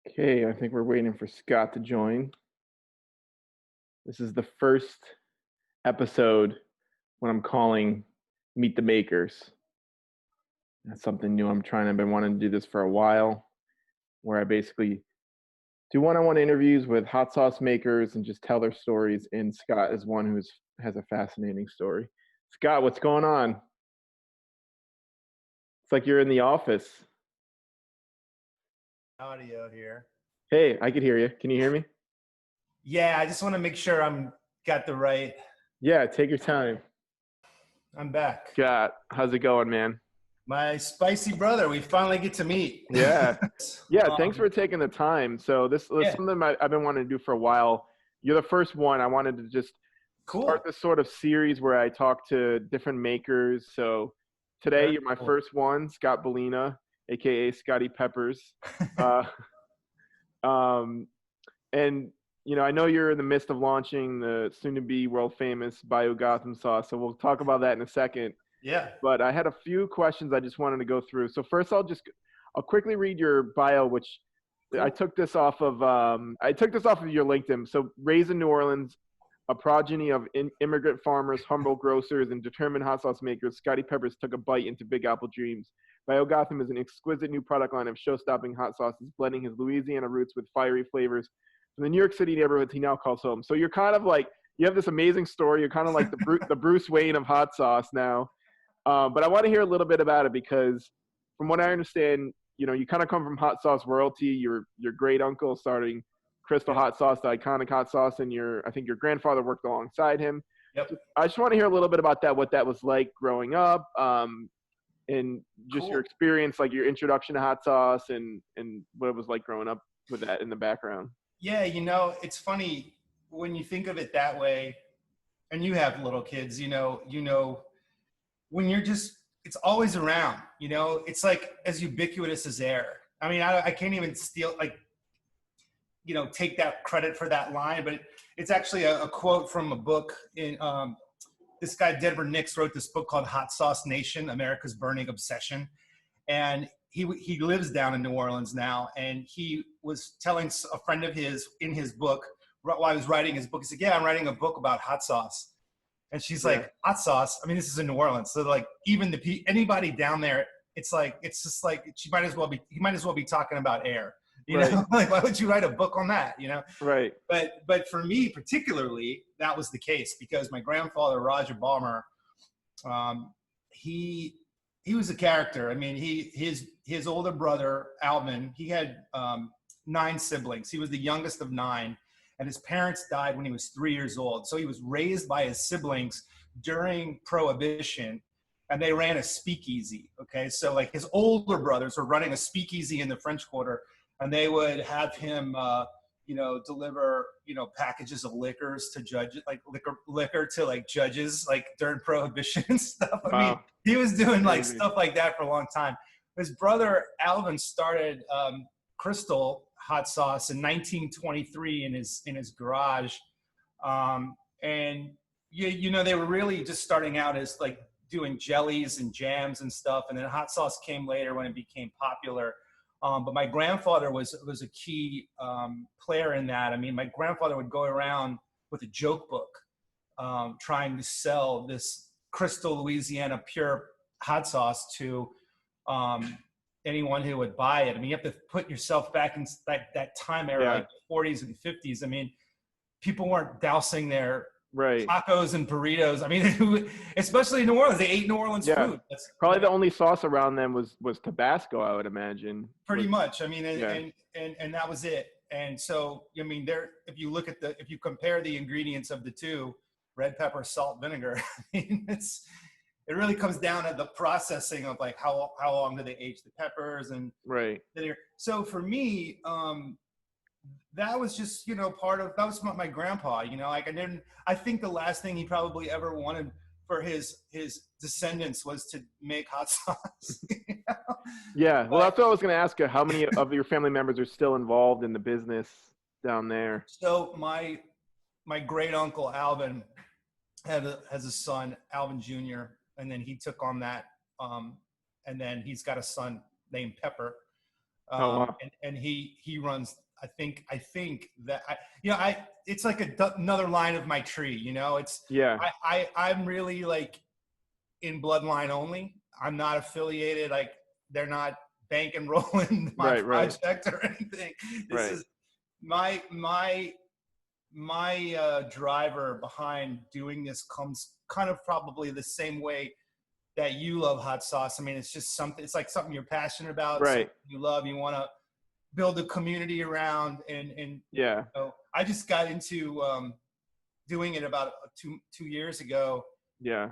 Okay, I think we're waiting for Scott to join. This is the first episode when I'm calling Meet the Makers. That's something new I'm trying. I've been wanting to do this for a while, where I basically do one-on-one interviews with hot sauce makers and just tell their stories. And Scott is one who has a fascinating story. Scott, what's going on? It's like you're in the office. Audio here. Hey, I could hear you. Can you hear me? Yeah, I just want to make sure I'm got the right. Yeah, take your time. I'm back. Scott, how's it going, man? My spicy brother, we finally get to meet. Yeah. Yeah, thanks Um, for taking the time. So this is yeah, something I've been wanting to do for a while. You're the first one. I wanted to just start cool. this sort of series where I talk to different makers. So today Very you're my cool. first one, Scott Bellina, aka Scotty Peppers. Uh, um, and I know you're in the midst of launching the soon-to-be world-famous Bayou Gotham sauce. So we'll talk about that in a second. Yeah. But I had a few questions I just wanted to go through. So first, I'll quickly read your bio, which I Cool. took this off of your LinkedIn. So raised in New Orleans, a progeny of immigrant farmers, humble grocers, and determined hot sauce makers, Scotty Peppers took a bite into Big Apple dreams. Bio Gotham is an exquisite new product line of show-stopping hot sauces, blending his Louisiana roots with fiery flavors from the New York City neighborhoods he now calls home. So you're kind of like you have this amazing story. You're kind of like the Bruce Wayne of hot sauce now. But I want to hear a little bit about it because, from what I understand, you kind of come from hot sauce royalty. Your great uncle starting Crystal Yep. Hot Sauce, the iconic hot sauce, and I think your grandfather worked alongside him. So Yep. I just want to hear a little bit about that, what that was like growing up, and just your Cool. experience, like your introduction to hot sauce, and what it was like growing up with that in the background. Yeah, it's funny when you think of it that way, and you have little kids. When you're just, it's always around. It's like as ubiquitous as air. I mean, I can't even steal take that credit for that line, but it's actually a quote from a book in this guy Denver Nix wrote this book called Hot Sauce Nation: America's Burning Obsession, and he lives down in New Orleans now, and he was telling a friend of his in his book while I was writing his book. He said, "Yeah, I'm writing a book about hot sauce." And she's Yeah, like, "Hot sauce? I mean, this is in New Orleans, so like even anybody down there, it's just like he might as well be talking about air." right, Like, why would you write a book on that? right, But for me particularly, that was the case because my grandfather Roger Balmer, um, he was a character. I mean, his older brother Alvin, he had 9 siblings. He was the youngest of 9, and his parents died when he was 3 years old. So he was raised by his siblings during Prohibition, and they ran a speakeasy. Okay, so like his older brothers were running a speakeasy in the French Quarter, and they would have him deliver packages of liquors to judges, like liquor to like judges, like during Prohibition and stuff. I mean, wow, he was doing like crazy, stuff like that for a long time. His brother Alvin started Crystal hot sauce in 1923 in his garage, and they were really just starting out as like doing jellies and jams and stuff, and then hot sauce came later when it became popular. But my grandfather was a key player in that. I mean, my grandfather would go around with a joke book, trying to sell this Crystal Louisiana pure hot sauce to anyone who would buy it. I mean, you have to put yourself back in that time era, yeah, like the 40s and 50s. I mean, people weren't dousing their right. tacos and burritos. I mean, especially in New Orleans, they ate New Orleans Yeah, food. That's probably the only sauce around them was Tabasco, I would imagine. pretty much. I mean, Yeah, and that was it. And so, I mean, if you compare the ingredients of the two, red pepper, salt, vinegar, I mean, it really comes down to the processing of like how long do they age the peppers and right. so for me, that was just that was my grandpa. Like I think the last thing he probably ever wanted for his descendants was to make hot sauce. Yeah, well, But that's what I was going to ask you. How many of your family members are still involved in the business down there? so my great uncle Alvin has a son, Alvin Jr., and then he took on that, and then he's got a son named Pepper. Oh wow. And he runs. I think that it's like another line of my tree. It's Yeah. I'm really like in bloodline only. I'm not affiliated. Like they're not bank and rolling my Right. Right. project or anything. This Right. is my driver behind doing this comes kind of probably the same way that you love hot sauce. I mean, it's just something. It's like something you're passionate about, something Right. you love. You want to build a community around, and Yeah. I just got into doing it about two years ago. Yeah.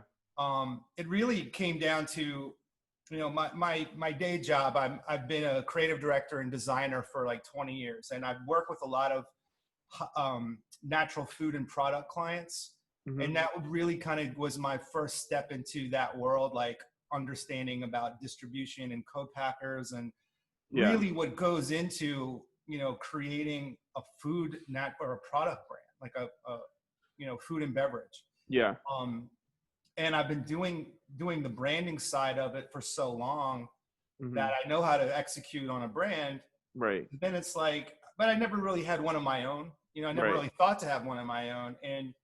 It really came down to, my day job. I've been a creative director and designer for like 20 years, and I've worked with a lot of natural food and product clients. Hmm. And that really kind of was my first step into that world, like understanding about distribution and co-packers and Yeah. really what goes into, creating a food or a product brand, like a food and beverage. Yeah. And I've been doing the branding side of it for so long Hmm. that I know how to execute on a brand. Right. Then it's like, but I never really had one of my own. I never Right. really thought to have one of my own, and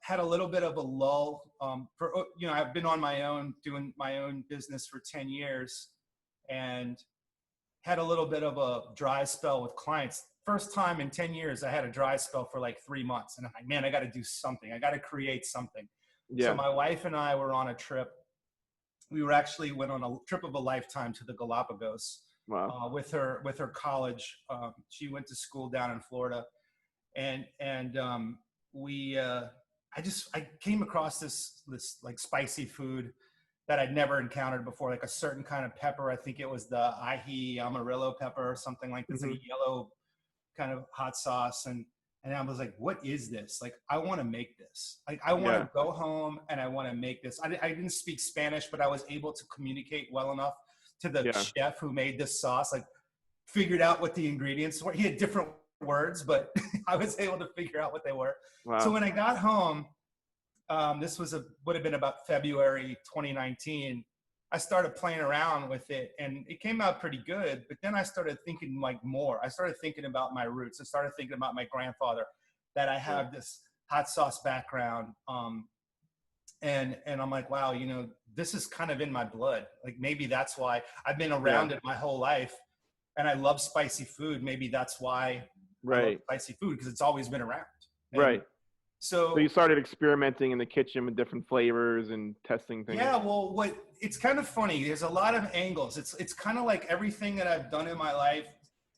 had a little bit of a lull. I've been on my own, doing my own business for 10 years, and had a little bit of a dry spell with clients. First time in 10 years, I had a dry spell for like 3 months. And I'm like, man, I got to do something. I got to create something. So Yeah. my wife and I were on a trip. We went on a trip of a lifetime to the Galapagos Wow. with her college. She went to school down in Florida. And I came across this like spicy food that I'd never encountered before, like a certain kind of pepper. I think it was the ají amarillo pepper or something like this, Hmm. like a yellow kind of hot sauce. And I was like, what is this? Like, I want to make this. Like, I want Yeah. to go home and I want to make this. I didn't speak Spanish, but I was able to communicate well enough to the Yeah. chef who made this sauce, like figured out what the ingredients were. He had different words, but I was able to figure out what they were. So Wow. when I got home, this would have been about February 2019. I started playing around with it and it came out pretty good. But then I started thinking like more. I started thinking about my roots. I started thinking about my grandfather, that I have this hot sauce background. And I'm like, wow, this is kind of in my blood. Like maybe that's why I've been around Yeah. it my whole life. And I love spicy food. Maybe that's why I love Right. spicy food, because it's always been around. And Right. So so you started experimenting in the kitchen with different flavors and testing things. yeah, well, it's kind of funny. There's a lot of angles. It's kind of like everything that I've done in my life,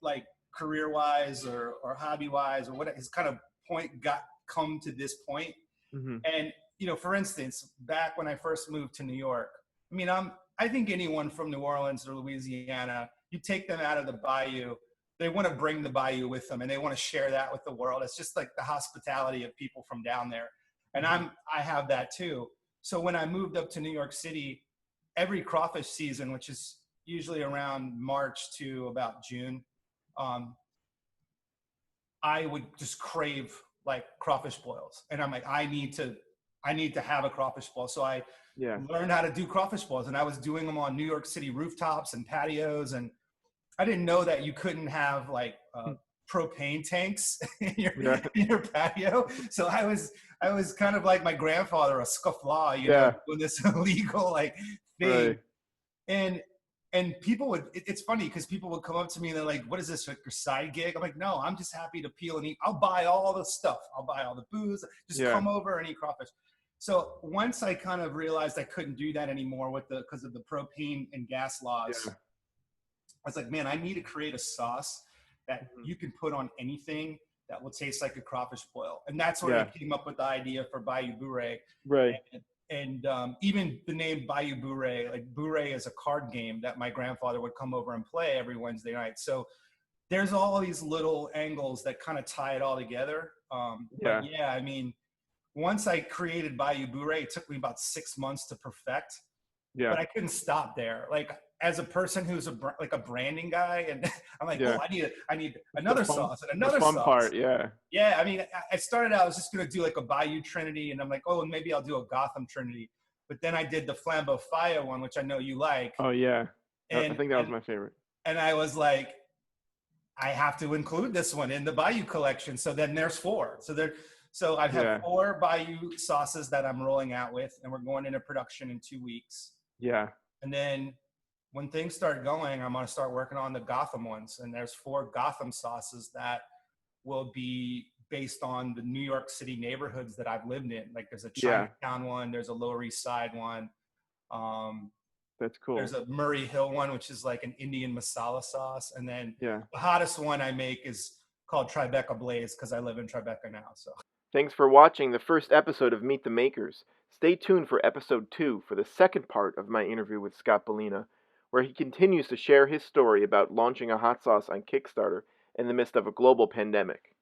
like career wise or hobby wise or what, has kind of come to this point. Hmm. And for instance, back when I first moved to New York, I mean, I think anyone from New Orleans or Louisiana, you take them out of the Bayou, they want to bring the Bayou with them and they want to share that with the world. It's just like the hospitality of people from down there. And Hmm. I have that too. So when I moved up to New York City, every crawfish season, which is usually around March to about June, I would just crave like crawfish boils. And I'm like, I need to have a crawfish boil. So I Yeah. learned how to do crawfish boils, and I was doing them on New York City rooftops and patios. And I didn't know that you couldn't have like propane tanks in Yeah. your patio. So I was kind of like my grandfather, a scofflaw, Yeah. doing this illegal like thing. Right. And people it's funny because people would come up to me and they're like, what is this, like your side gig? I'm like, no, I'm just happy to peel and eat. I'll buy all the stuff. I'll buy all the booze. Just Yeah. come over and eat crawfish. So once I kind of realized I couldn't do that anymore because of the propane and gas laws, Yeah. I was like, man, I need to create a sauce that Mhm. you can put on anything that will taste like a crawfish boil. And that's where Yeah. I came up with the idea for Bayou Bourrée. Right. And even the name Bayou Bourrée, like Bourrée is a card game that my grandfather would come over and play every Wednesday night. So there's all these little angles that kind of tie it all together. Yeah. But yeah, I mean, once I created Bayou Bourrée, it took me about 6 months to perfect, Yeah. but I couldn't stop there. Like as a person who's like a branding guy, and I'm like, Yeah. oh, I need another sauce and another the fun sauce. part. Yeah. Yeah, I mean, I started out, I was just going to do like a Bayou Trinity, and I'm like, oh, maybe I'll do a Gotham Trinity. But then I did the Flambeau Fire one, which I know you like. Oh yeah. I And, think that was and my favorite. And I was like, I have to include this one in the Bayou collection. So then there's four. So I have Yeah. four Bayou sauces that I'm rolling out with, and we're going into production in 2 weeks. Yeah. And then when things start going, I'm going to start working on the Gotham ones. And there's four Gotham sauces that will be based on the New York City neighborhoods that I've lived in. Like there's a Yeah. Chinatown one, there's a Lower East Side one. That's cool. There's a Murray Hill one, which is like an Indian masala sauce. And then Yeah. the hottest one I make is called Tribeca Blaze because I live in Tribeca now. So Thanks for watching the first episode of Meet the Makers. Stay tuned for episode 2 for the second part of my interview with Scott Bellina, where he continues to share his story about launching a hot sauce on Kickstarter in the midst of a global pandemic.